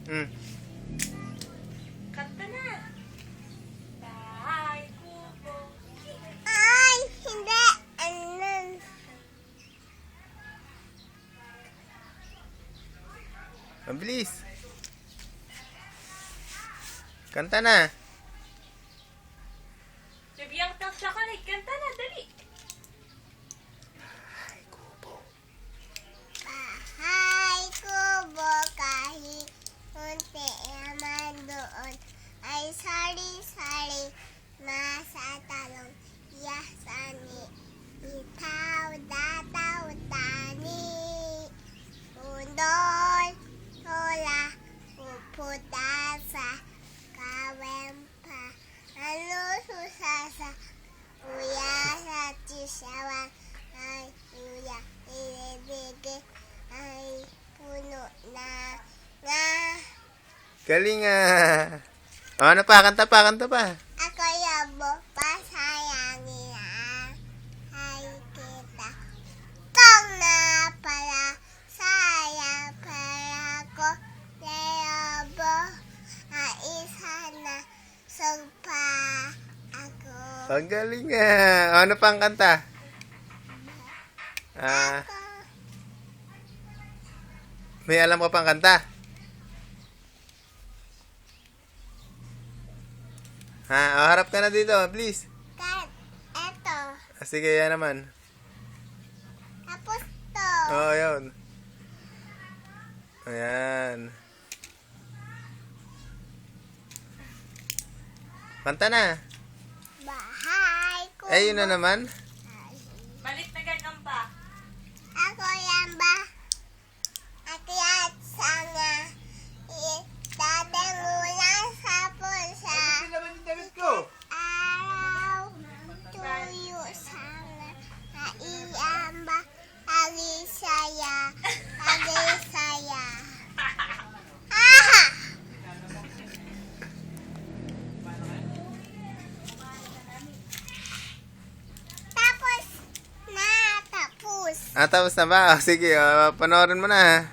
Hmm. Kanta na. Bahay kubo. Ay, hindi. Ano? Mabilis. Kanta na. Bibiyang taksya ka na. Kanta na, dali. Bahay kubo kahit unti naman doon ay sari-sari nasa talong yasani itaw dataw tani undol tola puputa sa kawempa ano susasa uya sa tisawan ay uya ilibigay ay puno na nga. Galing ah. O, ano pa? Kanta pa, kanta pa. Ako yabo pasayangin na ay kita kung na pala sayang para ko yabo ay isa na sugpa ako. Ang galing ah. O, ano pa ang kanta? Ah, Ako may alam ka pang kanta? Ha? O, harap ka na dito, please. kan eto Ah, sige, yan naman. tapos to Oo, yun. Ayan. Kanta na. bahay ko Eh, yun na naman. Balik na gagamba. ako yan ba akyat sana dadang ulan sa pusa naman yung damit ko. araw tuyo sana naiyan ba alisaya alisaya ah tapos na tapos Ah, tapos na ba? O, sige, panoorin mo na.